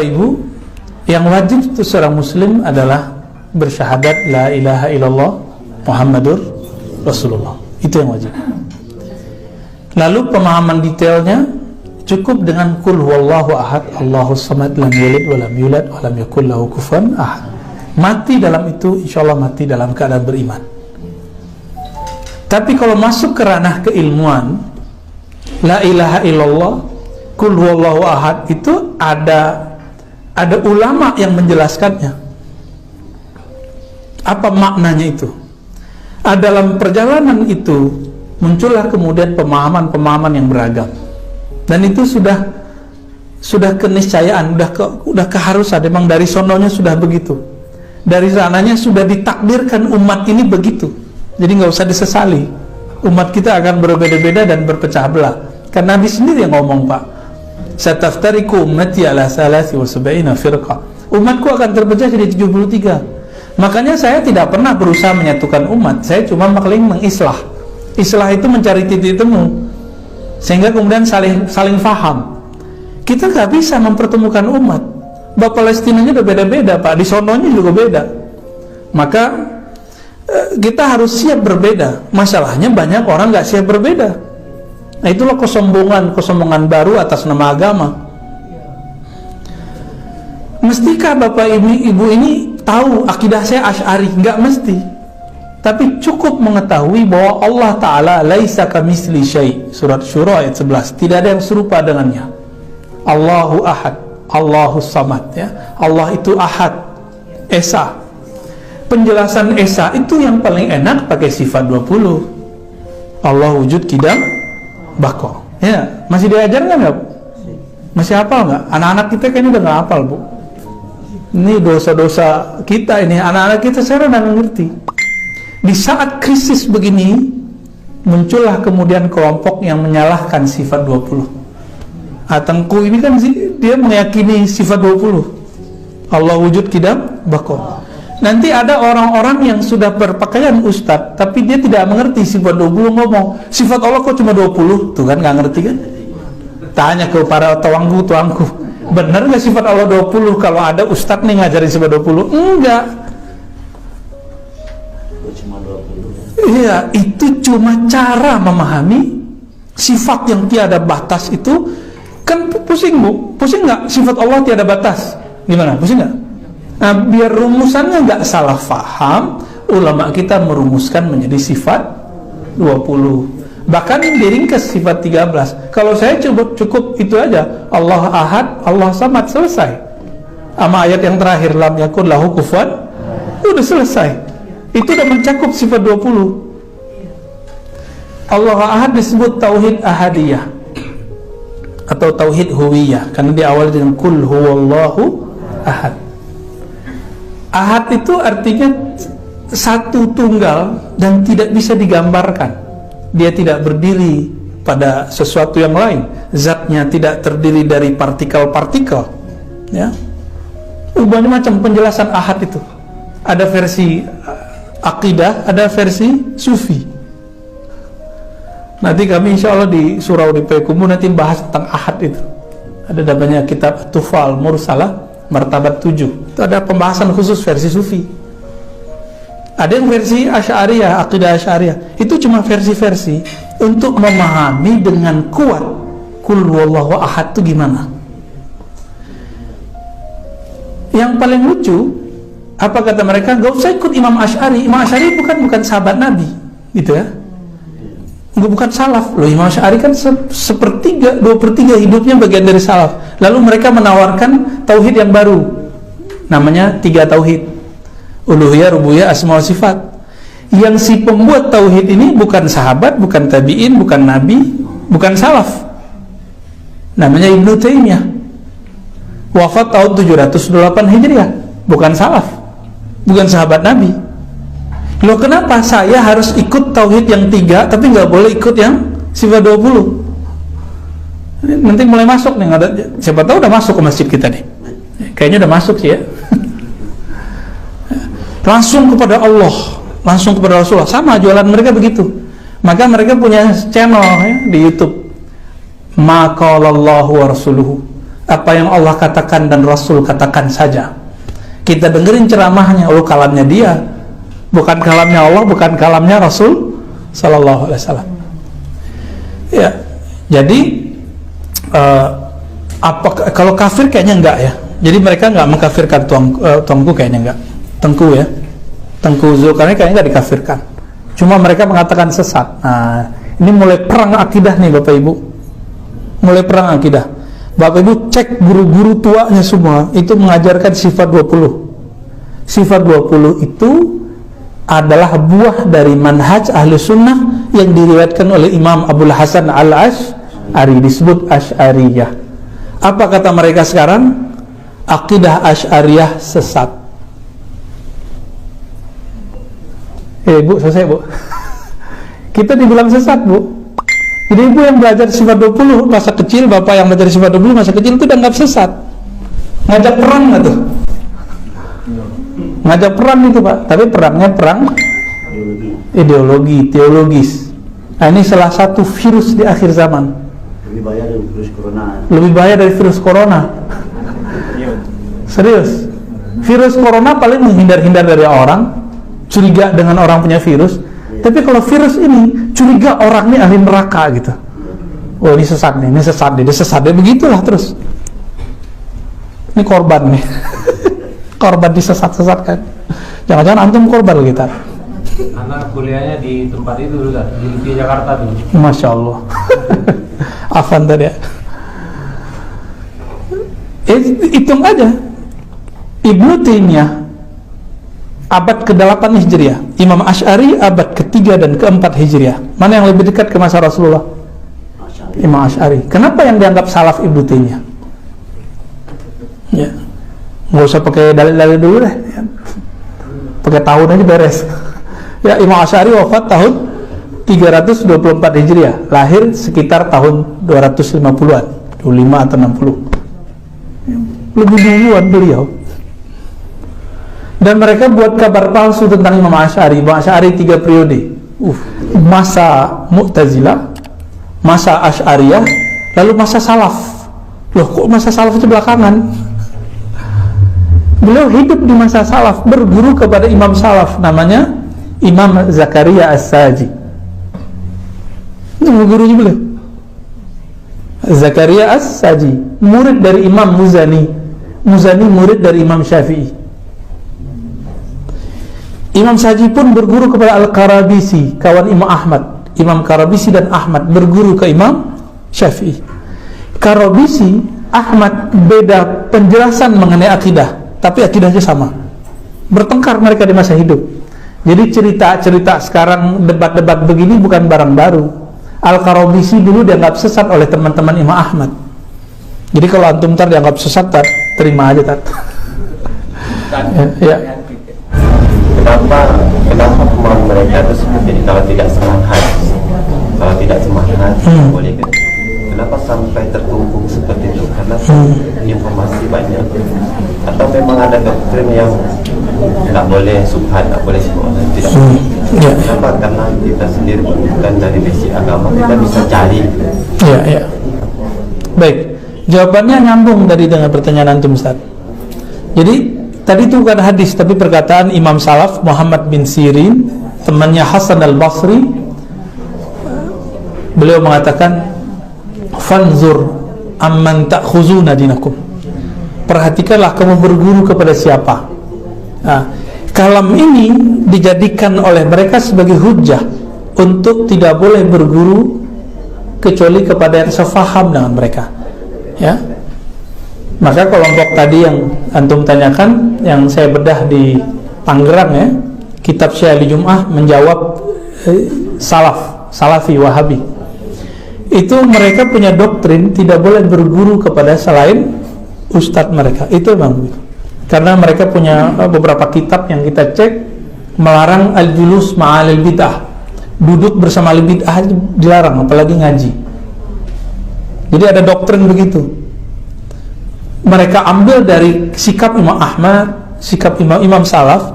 Ibu, yang wajib untuk seorang muslim adalah bersyahadat la ilaha illallah Muhammadur Rasulullah. Itu yang wajib. Lalu pemahaman detailnya cukup dengan kul huwallahu ahad, Allahus samad, lam yalid wa lam yulad wa lam yakul lahu kufuwan ahad. Mati dalam itu, insyaallah mati dalam keadaan beriman. Tapi kalau masuk ke ranah keilmuan, la ilaha illallah, kul huwallahu ahad, itu ada ulama yang menjelaskannya. Apa maknanya itu? Dalam perjalanan itu muncullah kemudian pemahaman-pemahaman yang beragam. Dan itu sudah keniscayaan, udah keharusan. Memang dari sononya sudah begitu. Dari sananya sudah ditakdirkan umat ini begitu. Jadi nggak usah disesali. Umat kita akan berbeda-beda dan berpecah belah. Karena Nabi sendiri yang ngomong, Pak, sataftariku ummati ala salasi wa sab'ina firqa. Umatku akan terpecah jadi 73. Makanya saya tidak pernah berusaha menyatukan umat. Saya cuma mengislah. Islah itu mencari titik temu, sehingga kemudian saling faham. Kita nggak bisa mempertemukan umat. Palestinanya udah beda-beda, Pak. Di sononya juga beda. Maka kita harus siap berbeda. Masalahnya banyak orang nggak siap berbeda. Nah, itulah kesombongan baru atas nama agama. Mestikah Bapak Ibu ini tahu akidah saya Asy'ari? Nggak mesti. Tapi cukup mengetahui bahwa Allah Ta'ala laisa kamitsli syai'. Surat Syura ayat 11. Tidak ada yang serupa dengannya. Allahu ahad, Allahus samad, ya. Allah itu ahad, esa. Penjelasan esa itu yang paling enak pakai sifat 20. Allah wujud kidam bako. Ya, masih diajarkan nggak, Bu? Masih hafal nggak? Anak-anak kita kayaknya udah nggak hafal, Bu. Ini dosa-dosa kita ini. Anak-anak kita sekarang udah ngerti. Di saat krisis begini, muncullah kemudian kelompok yang menyalahkan sifat 20. Tengku ini kan dia meyakini sifat 20. Allah wujud kidam bako. Nanti ada orang-orang yang sudah berpakaian ustadz, tapi dia tidak mengerti sifat 20, ngomong sifat Allah kok cuma 20. Tuh kan nggak ngerti kan? Tanya ke para tuangku, benar nggak sifat Allah 20? Kalau ada ustadz nih ngajarin sifat 20, enggak. Iya, itu cuma cara memahami sifat yang tiada batas itu. Kan pusing, Bu? Pusing nggak? Sifat Allah tiada batas. Gimana? Pusing nggak? Nah, biar rumusannya nggak salah faham, ulama kita merumuskan menjadi sifat 20. Bahkan yang diringkas sifat 13. Kalau saya cukup itu aja. Allah ahad, Allah samad, selesai. Sama ayat yang terakhir, lam yakun lahu kufuwan, udah selesai. Itu udah mencakup sifat 20. Allah ahad disebut tauhid ahadiyah atau tauhid huwiyah, karena diawali dengan kul huwallahu ahad. Ahad itu artinya satu tunggal dan tidak bisa digambarkan. Dia tidak berdiri pada sesuatu yang lain. Zatnya tidak terdiri dari partikel-partikel, ya. Banyak macam penjelasan ahad itu. Ada versi akidah, ada versi sufi. Nanti kami insya Allah di surau di Payakumbuh nanti bahas tentang ahad itu. Ada namanya kitab Tufal Mursalah Martabat 7. Itu ada pembahasan khusus versi sufi. Ada yang versi Asy'ariyah, akidah Asy'ariyah. Itu cuma versi-versi untuk memahami dengan kuat kul huwallahu ahad itu gimana. Yang paling lucu, apa kata mereka? Gak usah ikut Imam Asy'ari. Imam Asy'ari bukan sahabat Nabi, gitu ya. Bukan salaf. Loh, Imam Asy'ari kan 1/3, 2/3 hidupnya bagian dari salaf. Lalu mereka menawarkan tauhid yang baru. Namanya 3 tauhid. Uluhiyah, rububiyah, asma wa sifat. Yang si pembuat tauhid ini bukan sahabat, bukan tabi'in, bukan nabi, bukan salaf. Namanya Ibnu Taimiyah. Wafat tahun 708 Hijriah. Bukan salaf, bukan sahabat Nabi. Loh, kenapa saya harus ikut tauhid yang 3 tapi nggak boleh ikut yang sifat 20? Nanti mulai masuk nih, ada, siapa tahu udah masuk ke masjid kita nih. Kayaknya udah masuk sih ya. Langsung kepada Allah, langsung kepada Rasulullah. Sama jualan mereka begitu. Maka mereka punya channel ya, di YouTube. Ma qalallahu wa rasuluhu apa yang Allah katakan dan Rasul katakan saja. Kita dengerin ceramahnya, kalamnya dia, bukan kalamnya Allah, bukan kalamnya Rasul Sallallahu Alaihi Wasallam. Ya, jadi kalau kafir kayaknya enggak ya. Jadi mereka enggak mengkafirkan Tuanku kayaknya enggak. Tengku Zulkarnain kayaknya enggak dikafirkan. Cuma mereka mengatakan sesat. Nah, ini mulai perang akidah nih Bapak Ibu. Mulai perang akidah. Bapak Ibu cek guru-guru tuanya semua itu mengajarkan sifat 20. Sifat 20 itu adalah buah dari manhaj ahli sunnah yang diriwayatkan oleh Imam Abul Hasan Al-Asy'ari, disebut Asy'ariyah. Apa kata mereka sekarang? Akidah Asy'ariyah sesat. Bu, selesai Bu. Kita dibilang sesat Bu. Jadi ibu yang belajar sifat 20 masa kecil, bapak yang belajar sifat 20 masa kecil itu dianggap sesat. Ngajak perang nggak tuh? Ngajak perang itu Pak, tapi perangnya perang ideologi, teologis. Nah, ini salah satu virus di akhir zaman. Lebih bahaya dari virus corona. Lebih bahaya dari virus corona. Serius. Virus corona paling menghindar-hindar dari orang, curiga dengan orang punya virus. Tapi kalau virus ini curiga orang ini ahli neraka gitu. Oh, ini sesat nih, dia sesat, begitulah terus. Ini korban nih. Korban disesat-sesatkan. Jangan-jangan antum korban kita. Anak kuliahnya di tempat itu dulu kan, di Jakarta dulu. Masya Allah. Afan tadi ya. Hitung aja. Ibnu Taimiyah abad ke-8 Hijriah, Imam Asy'ari abad ke-3 dan ke-4 Hijriah. Mana yang lebih dekat ke masa Rasulullah? Imam Asy'ari. Kenapa yang dianggap salaf Ibnu Taimiyah? Ya, nggak usah pakai dalil-dalil dulu deh, ya. Pakai tahun aja beres. Ya, Imam Asy'ari wafat tahun 324 Hijriah, lahir sekitar tahun 250-an, 25 atau 60. Lebih duluan beliau. Dan mereka buat kabar palsu tentang Imam Asy'ari. Imam Asy'ari 3 periode. Masa Mu'tazilah, masa Asy'ariyah, lalu masa Salaf. Loh, kok masa Salaf itu belakangan? Beliau hidup di masa Salaf, berguru kepada Imam Salaf, namanya Imam Zakaria As-Saji. Itu gurunya beliau. Zakaria As-Saji, murid dari Imam Muzani. Muzani murid dari Imam Syafi'i. Imam Saji pun berguru kepada Al-Karabisi, kawan Imam Ahmad. Imam Karabisi dan Ahmad berguru ke Imam Syafi'i. Karabisi, Ahmad beda penjelasan mengenai akidah, tapi akidahnya sama. Bertengkar mereka di masa hidup. Jadi cerita-cerita sekarang, debat-debat begini bukan barang baru. Al-Karabisi dulu dianggap sesat oleh teman-teman Imam Ahmad. Jadi kalau antum ntar dianggap sesat, terima aja tat. Ya. Kenapa pemahaman mereka itu seperti kalau tidak semangat, boleh kan? Kenapa sampai terkungkung seperti itu? Karena informasi banyak, atau memang ada doktrin yang nggak boleh subhan, nggak boleh semua tidak. Kenapa? Karena kita sendiri bukan dari basic agama, kita bisa cari. Ya. Baik, jawabannya nyambung tadi dengan pertanyaan antum Ustaz. Jadi tadi itu bukan hadis, tapi perkataan Imam Salaf Muhammad bin Sirin, temannya Hasan al-Basri. Beliau mengatakan, fanzur amman ta'khuzuna dinakum. Perhatikanlah kamu berguru kepada siapa. Nah, kalam ini dijadikan oleh mereka sebagai hujjah untuk tidak boleh berguru kecuali kepada yang sefaham dengan mereka. Ya. Maka kelompok tadi yang antum tanyakan, yang saya bedah di Tangerang ya, kitab Syekh Jum'ah menjawab Salafi Wahabi. Itu mereka punya doktrin tidak boleh berguru kepada selain ustadz mereka. Itu memang karena mereka punya beberapa kitab yang kita cek melarang al-julus ma'al bid'ah. Duduk bersama al-bid'ah dilarang, apalagi ngaji. Jadi ada doktrin begitu. Mereka ambil dari sikap Imam Ahmad, sikap Imam Salaf,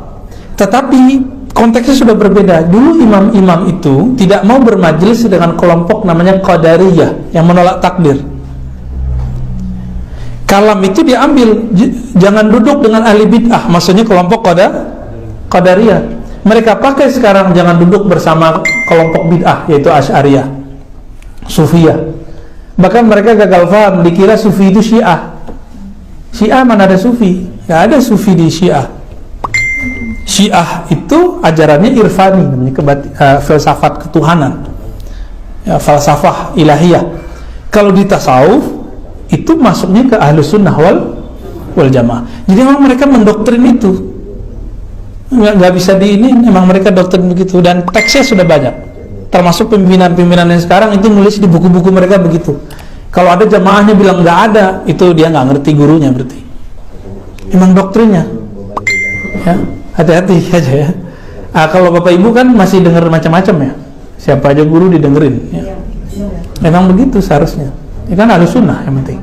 tetapi konteksnya sudah berbeda. Dulu imam-imam itu tidak mau bermajelis dengan kelompok namanya Qadariyah yang menolak takdir. Kalam itu diambil, jangan duduk dengan ahli bid'ah, maksudnya kelompok Qadariyah. Mereka pakai sekarang jangan duduk bersama kelompok bid'ah, yaitu Asy'ariyah, Sufiyah. Bahkan mereka gagal paham, dikira Sufi itu Syiah. Syiah mana ada Sufi? Gak ada Sufi di Syiah. Syiah itu ajarannya irfani, namanya filsafat ketuhanan, ya, falsafah ilahiyah. Kalau di tasawuf itu masuknya ke Ahlus Sunnah wal Jamaah. Jadi memang mereka mendoktrin itu, nggak bisa ini. Memang mereka doktrin begitu, dan teksnya sudah banyak. Termasuk pimpinan-pimpinan yang sekarang itu nulis di buku-buku mereka begitu. Kalau ada jamaahnya bilang nggak ada, itu dia nggak ngerti gurunya berarti. Memang doktrinnya. Ya, hati-hati aja ya. Kalau bapak ibu kan masih dengar macam-macam ya. Siapa aja guru didengerin. Ya. Memang begitu seharusnya. Ya kan Ahlus Sunnah yang penting.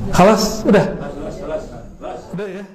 Khalas, udah ya.